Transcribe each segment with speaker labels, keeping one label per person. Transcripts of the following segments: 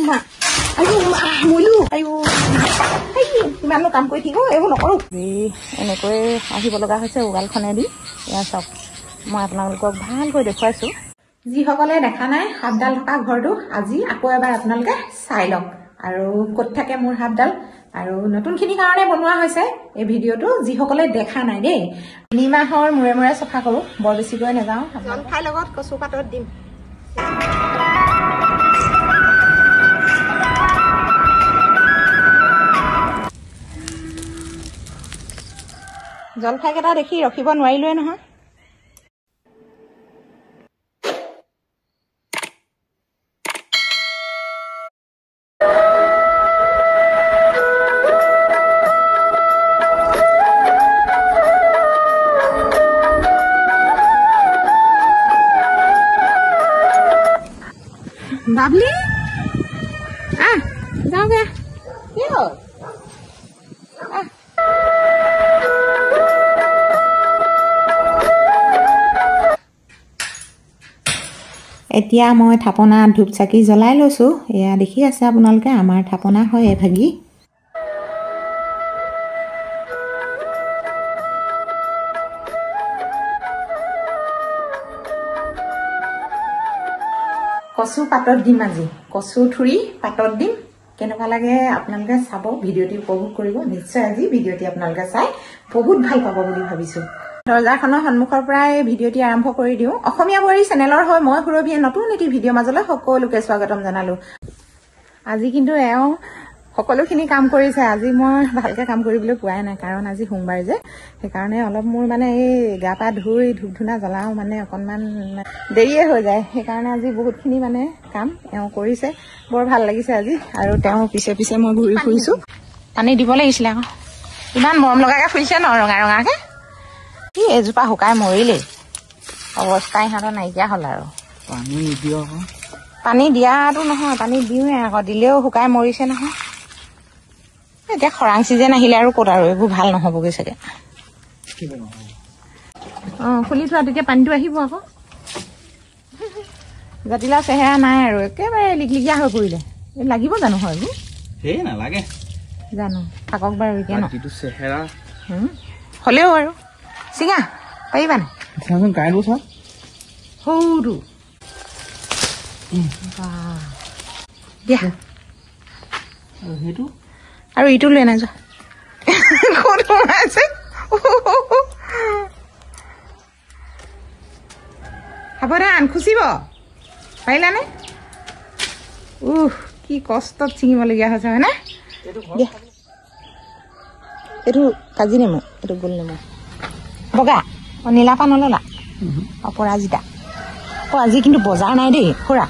Speaker 1: মা আয়ো মইলো আয়ো কিমানো কাম কৰি থাকো এইবোৰ নকৰো এনেকৈ আহিব লগা হৈছে উগালখনেদি এয়া চাওক মই আপোনালোকক ভালকৈ দেখুৱাইছো যিসকলে দেখা নাই হাতডাল থকা ঘৰটো আজি আকৌ এবাৰ আপোনালোকে চাই লওক আৰু ক'ত থাকে মোৰ হাতডাল আৰু নতুনখিনি কাৰণে বনোৱা হৈছে এই ভিডিঅ'টো যিসকলে দেখা নাই দেই 3 মাহৰ মূৰে মূৰে চফা কৰো বৰ বেছিকৈ নাযাওঁ জলফাইৰ লগত কচু পাতত দিম জলফাই কেইটা দেখি ৰখিব নোৱাৰিলোৱে নহয় বাবলি যাওগে কি হ'ল এতিয়া মই থাপনা ধূপ চাকি জ্বলাই লৈছো এয়া দেখি আছে আপোনালোকে আমাৰ থাপনা হয় এভাগি কচু পাতত দিম আজি কচু থুৰি পাতত দিম কেনেকুৱা লাগে আপোনালোকে চাব ভিডিঅ'টি উপভোগ কৰিব নিশ্চয় আজি ভিডিঅ'টি আপোনালোকে চাই বহুত ভাল পাব বুলি ভাবিছো দৰ্জাখনৰ সন্মুখৰ পৰাই ভিডিঅ'টি আৰম্ভ কৰি দিওঁ অসমীয়া বোৱাৰী চেনেলৰ হৈ মই সুৰভিয়ে নতুন এটি ভিডিঅ' মাজলৈ সকলোকে স্বাগতম জনালো আজি কিন্তু এওঁ সকলোখিনি কাম কৰিছে আজি মই ভালকে কাম কৰিবলৈ পোৱাই নাই কাৰণ আজি সোমবাৰ যে সেইকাৰণে অলপ মোৰ মানে এই গা পা ধুই ধূপ ধুনা জ্বলাও মানে অকণমান দেৰিয়ে হৈ যায় সেইকাৰণে আজি বহুতখিনি মানে কাম এওঁ কৰিছে বৰ ভাল লাগিছে আজি আৰু তেওঁ পিছে পিছে মই ঘূৰি ফুৰিছো পানী দিব লাগিছিলে আকৌ ইমান মৰম লগাকে ফুৰিছে ন ৰঙা ৰঙাকে এজোপা শুকাই মৰিলেই অৱস্থা ইহঁতৰ নাইকিয়া হ'ল আৰু পানী দিয়াটো নহয় পানী দিওঁৱে আকৌ দিলেও শুকাই মৰিছে নহয় এতিয়া খৰাং চিজন আহিলে আৰু ক'ত আৰু এইবোৰ ভাল নহ'বগৈ চাগে খুলি থোৱা তেতিয়া পানীটো আহিব আকৌ জাতিলাও চেহেৰা নাই আৰু একেবাৰে লিকলিকীয়া হৈ পৰিলে লাগিব জানো হয় এইবোৰ নালাগে জানো থাকক বাৰু এতিয়া ন চেহেৰা হ'লেও আৰু চিঙা পাৰিবা নাই সৰু দিয়া সেইটো আৰু ইটো লৈ নাযোৱা ক'ত সোমাইছে সাৱধান খুচিব পাৰিলানে কি কষ্টত ছিঙিবলগীয়া হৈছে হয়নে দিয়া এইটো কাজি নেমু এইটো গোল নেমু বগা নীলাপা নললা অপৰাজিতা আজি কিন্তু বজাৰ নাই দেই খুৰা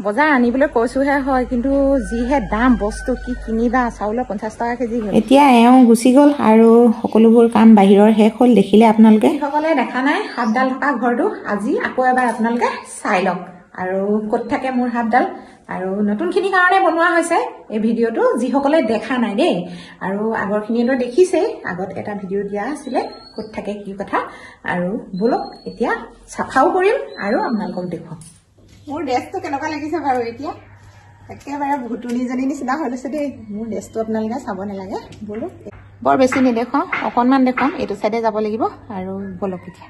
Speaker 1: বজাৰ আনিবলৈ কৈছোহে হয় কিন্তু যিহে দাম বস্তু কি কিনিবা চাউলৰ 50 টকা কেজি হ'ল এতিয়া এওঁ গুচি গ'ল আৰু সকলোবোৰ কাম বাহিৰৰ শেষ হ'ল দেখিলে আপোনালোকে সকলে দেখা নাই হাতডাল থকা ঘৰটো আজি আকৌ এবাৰ আপোনালোকে চাই লওক আৰু ক'ত থাকে মোৰ হাতডাল আৰু নতুনখিনি কাৰণে বনোৱা হৈছে এই ভিডিঅ'টো যিসকলে দেখা নাই দেই আৰু আগৰখিনিতো দেখিছেই আগত এটা ভিডিঅ' দিয়া আছিলে ক'ত থাকে কি কথা আৰু বলক এতিয়া চাফাও কৰিম আৰু আপোনালোকক দেখুৱাম মোৰ ড্ৰেছটো কেনেকুৱা লাগিছে বাৰু এতিয়া একেবাৰে ভুতুনিজনী নিচিনা হৈ লৈছে দেই মোৰ ড্ৰেছটো আপোনালোকে চাব নালাগে বলক বৰ বেছি নেদেখাওঁ অকণমান দেখুৱাম এইটো চাইডে যাব লাগিব আৰু বলক এতিয়া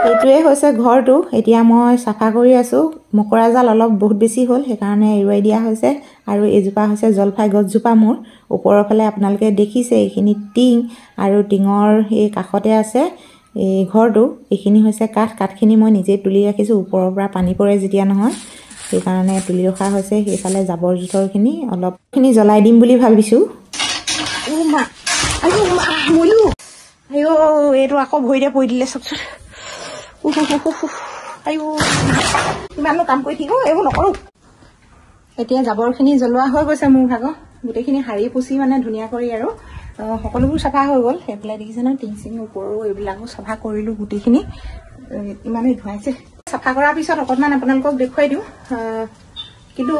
Speaker 1: এইটোৱে হৈছে ঘৰটো এতিয়া মই চাফা কৰি আছোঁ মকৰা জাল অলপ বহুত বেছি হ'ল সেইকাৰণে এৰুৱাই দিয়া হৈছে আৰু এজোপা হৈছে জলফাই গছজোপা মোৰ ওপৰৰ ফালে আপোনালোকে দেখিছে এইখিনি টিং আৰু টিঙৰ এই কাষতে আছে এই ঘৰটো এইখিনি হৈছে কাঠখিনি মই নিজে তুলি ৰাখিছোঁ ওপৰৰ পৰা পানী পৰে যেতিয়া নহয় সেইকাৰণে তুলি ৰখা হৈছে সেইফালে জাবৰ জোঁথৰখিনি অলপখিনি জ্বলাই দিম বুলি ভাবিছোঁ এইটো আকৌ ভৰিতে পৰি দিলে চাওকচোন কিমানো কাম কৰি থাকো এইবোৰ নকৰো এতিয়া জাবৰখিনি জ্বলোৱা হৈ গৈছে মোৰ ভাগৰ গোটেইখিনি সাৰি পুচি মানে ধুনীয়া কৰি আৰু সকলোবোৰ চাফা হৈ গ'ল সেইফালে দেখিছে ন টিং চিং ওপৰো এইবিলাকো চাফা কৰিলোঁ গোটেইখিনি ইমানেই ধুৱাইছে চাফা কৰাৰ পিছত অকণমান আপোনালোকক দেখুৱাই দিওঁ কিন্তু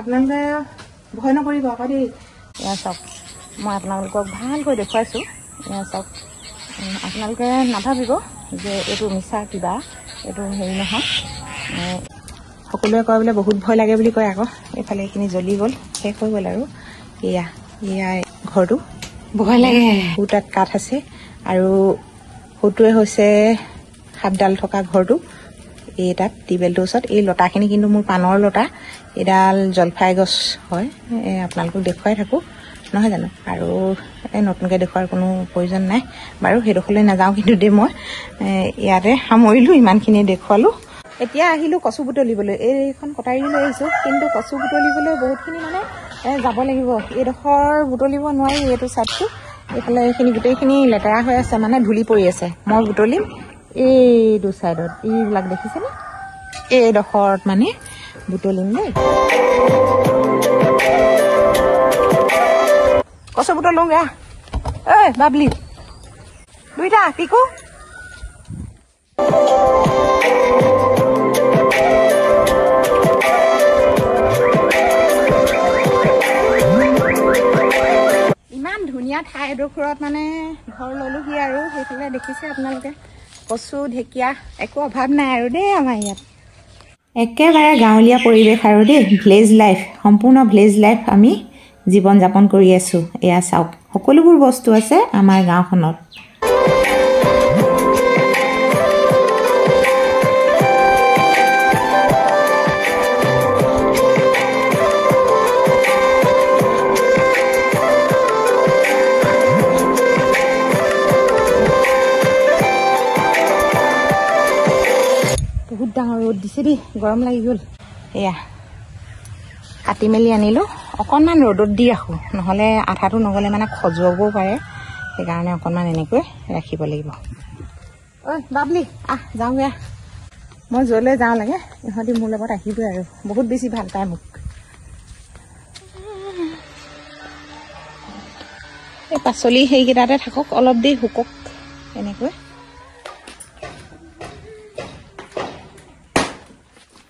Speaker 1: আপোনালোকে ভয় নকৰিব আকৌ দেই এয়া চাওক মই আপোনালোকক ভালকৈ দেখুৱাইছোঁ এয়া চাওক আপোনালোকে নাভাবিব যে এইটো মিছা কিবা এইটো হেৰি নহয় সকলোৱে কয় বোলে বহুত ভয় লাগে বুলি কয় আকৌ এইফালে এইখিনি জ্বলি গ'ল শেষ হৈ গ'ল আৰু এয়া ঘৰটো ভয় লাগে তাত কাঠ আছে আৰু সৌটোৱে হৈছে সাপডাল থকা ঘৰটো এই তাত টিউবেলটোৰ ওচৰত এই লতাখিনি কিন্তু মোৰ পাণৰ লতা এডাল জলফাই গছ হয় আপোনালোকক দেখুৱাই থাকোঁ নহয় জানো আৰু নতুনকৈ দেখুৱাৰ কোনো প্ৰয়োজন নাই বাৰু সেইডোখৰলৈ নাযাওঁ কিন্তু দেই মই ইয়াতে সামৰিলোঁ ইমানখিনি দেখুৱালোঁ এতিয়া আহিলোঁ কচু বুটলিবলৈ এইখন কটাৰী লৈ আহিছোঁ কিন্তু কচু বুটলিবলৈ বহুতখিনি মানে যাব লাগিব এইডোখৰ বুটলিব নোৱাৰি এইটো ছাইডটো এইফালে এইখিনি গোটেইখিনি লেতেৰা হৈ আছে মানে ধূলি পৰি আছে মই বুটলিম এইটো ছাইডত এইবিলাক দেখিছেনে এইডোখৰত মানে বুটলিম দেই কচু বুটলোঁ গা ঐ বাবলি দুইটা পিকু ইমান ধুনীয়া ঠাই এডোখৰত মানে ঘৰ ল'লোহি আৰু সেইফালে দেখিছে আপোনালোকে কচু ঢেকীয়া একো অভাৱ নাই আৰু দেই আমাৰ ইয়াত একেবাৰে গাঁৱলীয়া পৰিৱেশ আৰু দেই ভিলেজ লাইফ সম্পূৰ্ণ ভিলেজ লাইফ আমি জীৱন যাপন কৰি আছোঁ এয়া চাওক সকলোবোৰ বস্তু আছে আমাৰ গাঁওখনত বহুত ডাঙৰ ৰ'দ দিছে দেই গৰম লাগি গ'ল এয়া কাটি মেলি আনিলোঁ অকণমান ৰ'দত দি ৰাখোঁ নহ'লে আঠাটো নগ'লে মানে খজুৱাবও পাৰে সেইকাৰণে অকণমান এনেকৈ ৰাখিব লাগিব ঐ বাবলি যাওঁগৈ মই য'লৈ যাওঁ লাগে ইহঁতি মোৰ লগত আহিবই আৰু বহুত বেছি ভাল পায় মোক এই পাচলি সেইকেইটাতে থাকক অলপ দেৰি শুকক এনেকৈ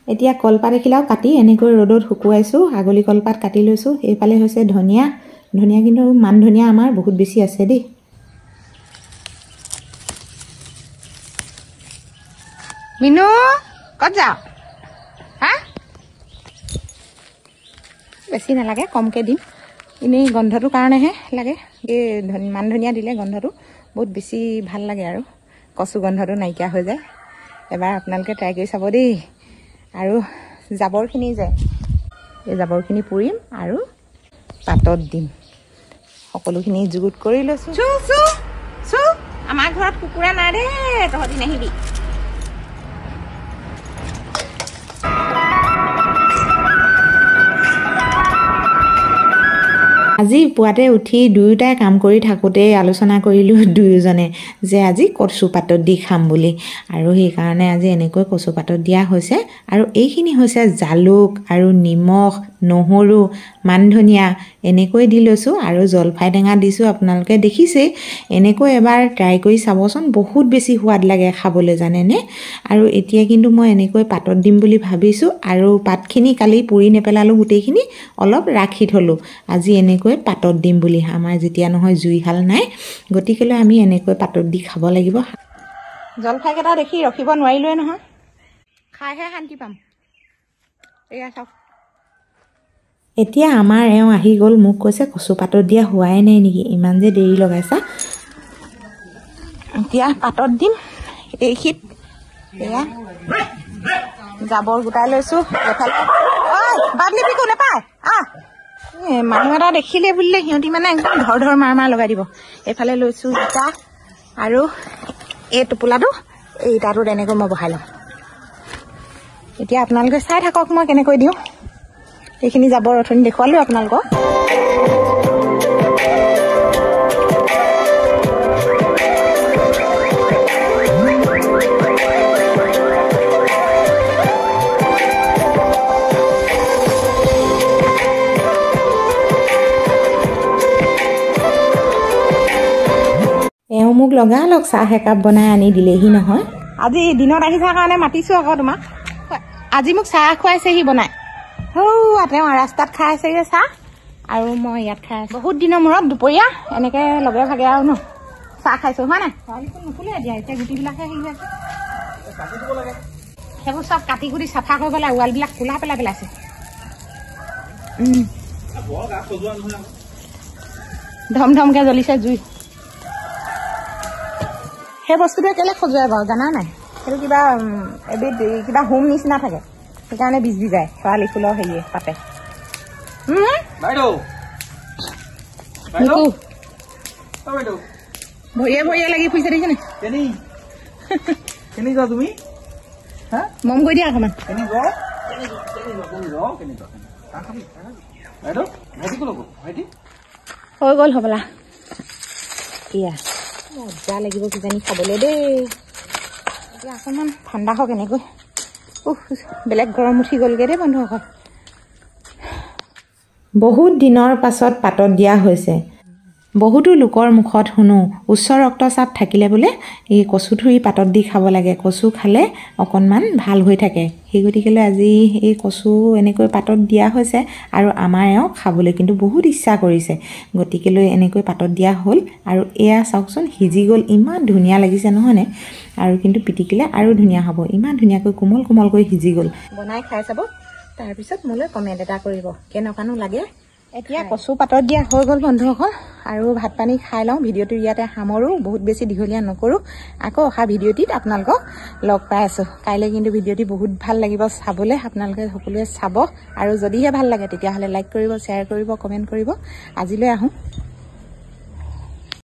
Speaker 1: এতিয়া কলপাত এখিলাও কাটি এনেকৈ ৰ'দত শুকুৱাইছোঁ আগলি কলপাত কাটি লৈছোঁ এইফালে হৈছে ধনিয়া কিন্তু মান ধনিয়া আমাৰ বহুত বেছি আছে দেই মিনু ক'ত যাওঁ হা বেছি নালাগে কমকৈ দিম এনেই গন্ধটোৰ কাৰণেহে লাগে এই মান ধনিয়া দিলে গন্ধটো বহুত বেছি ভাল লাগে আৰু কচু গন্ধটো নাইকিয়া হৈ যায় এবাৰ আপোনালোকে ট্ৰাই কৰি চাব দেই আৰু জাবৰখিনি যে এই জাবৰখিনি পুৰিম আৰু পাতত দিম সকলোখিনি যুগুত কৰি লৈছোঁ আমাৰ ঘৰত কুকুৰা নাই দেই তহঁতি নাহিবি আজি পুৱাতে উঠি দুয়োটাই কাম কৰি থাকোঁতেই আলোচনা কৰিলোঁ দুয়োজনে যে আজি কচু পাতত দি খাম বুলি আৰু সেইকাৰণে আজি এনেকৈ কচু পাতত দিয়া হৈছে আৰু এইখিনি হৈছে জালুক আৰু নিমখ নহৰু মান ধনিয়া এনেকৈ দি লৈছোঁ আৰু জলফাই টেঙা দিছোঁ আপোনালোকে দেখিছেই এনেকৈ এবাৰ ট্ৰাই কৰি চাবচোন বহুত বেছি সোৱাদ লাগে খাবলৈ জানেনে আৰু এতিয়া কিন্তু মই এনেকৈ পাতত দিম বুলি ভাবিছোঁ আৰু পাতখিনি কালি পুৰি নেপেলালোঁ গোটেইখিনি অলপ ৰাখি থলোঁ আজি এনেকৈ পাতত দিম বুলি আমাৰ যেতিয়া নহয় জুইশাল নাই গতিকেলৈ আমি এনেকৈ পাতত দি খাব লাগিব জলফাইকেইটা দেখি ৰখিব নোৱাৰিলোৱে নহয় খাইহে শান্তি পাম এয়া চাওক এতিয়া আমাৰ এওঁ আহি গ'ল মোক কৈছে কচু পাতত দিয়া হোৱাই নাই নেকি ইমান যে দেৰি লগাইছা এতিয়া পাতত দিম এইখিত এয়া জাবৰ গোটাই লৈছোঁ এফালে বাদলি পিকু নেপায় মানুহ এটা দেখিলে বুলিলে সিহঁতি মানে একদম ধৰ মাৰ লগাই দিব এইফালে লৈছোঁ ইটা আৰু এই টোপোলাটো এই ইটাটোত এনেকৈ মই বহাই লওঁ এতিয়া আপোনালোকে চাই থাকক মই কেনেকৈ দিওঁ এইখিনি জাবৰ অথনি দেখুৱালোঁ আপোনালোকক এওঁ মোক লগালগ চাহ একাপ বনাই আনি দিলেহি নহয় আজি দিনত আহিছা কাৰণে মাতিছোঁ আকৌ তোমাক আজি মোক চাহ খুৱাইছেহি বনাই তেওঁ ৰাস্তাত খাই আছেগৈ চাহ আৰু মই ইয়াত খাই আছোঁ বহুত দিনৰ মূৰত দুপৰীয়া এনেকৈ লগে ভাগে আৰু ন চাহ খাইছোঁ হয় নাই শেৱালি ফুল নুফুলে এতিয়া এতিয়া গুটিবিলাকহে হেৰি হৈ আছে সেইবোৰ চব কাটি কুটি চাফা কৰিব লাগে ৱালবিলাক কোলা পেলাই পেলাইছে ধম ধমকৈ জ্বলিছে জুই সেই বস্তুটোৱে কেলৈ খজুৱাই বাৰু জানা নাই সেইটো কিবা এবিধ কিবা হোম নিচিনা থাকে সেইকাৰণে বীজ যায় শেৱালি ফুলৰ হেৰিয়ে পাতে ভৰিয়ে ভৰিয়ে লাগি ফুৰিছে দেখিছে নে
Speaker 2: তুমি
Speaker 1: মম কৰি দিয়া অকণমান হৈ গ'ল হ'বলা এয়া মজা লাগিব কিজানি খাবলৈ দেই এতিয়া অকণমান ঠাণ্ডা হওক এনেকৈ বেলেগ গৰম উঠি গ'লগৈ দেই বন্ধুসকল বহুত দিনৰ পাছত পাতত দিয়া হৈছে বহুতো লোকৰ মুখত শুনো উচ্চ ৰক্তচাপ থাকিলে বোলে এই কচুথুৰি পাতত দি খাব লাগে কচু খালে অকণমান ভাল হৈ থাকে সেই গতিকেলৈ আজি এই কচু এনেকৈ পাতত দিয়া হৈছে আৰু আমাৰ এওঁ খাবলৈ কিন্তু বহুত ইচ্ছা কৰিছে গতিকেলৈ এনেকৈ পাতত দিয়া হ'ল আৰু এয়া চাওকচোন সিজি গ'ল ইমান ধুনীয়া লাগিছে নহয়নে আৰু কিন্তু পিটিকিলে আৰু ধুনীয়া হ'ব ইমান ধুনীয়াকৈ কোমল কোমলকৈ সিজি গ'ল বনাই খাই চাব তাৰপিছত মোলৈ কমেণ্ট এটা কৰিব কেনেকুৱানো লাগে এতিয়া কচু পাতত দিয়া হৈ গ'ল বন্ধুসকল আৰু ভাত পানী খাই লওঁ ভিডিঅ'টো ইয়াতে সামৰোঁ বহুত বেছি দীঘলীয়া নকৰোঁ আকৌ অহা ভিডিঅ'টিত আপোনালোকক লগ পাই আছোঁ কাইলৈ কিন্তু ভিডিঅ'টি বহুত ভাল লাগিব চাবলৈ আপোনালোকে সকলোৱে চাব আৰু যদিহে ভাল লাগে তেতিয়াহ'লে লাইক কৰিব শ্বেয়াৰ কৰিব কমেণ্ট কৰিব আজিলৈ আহোঁ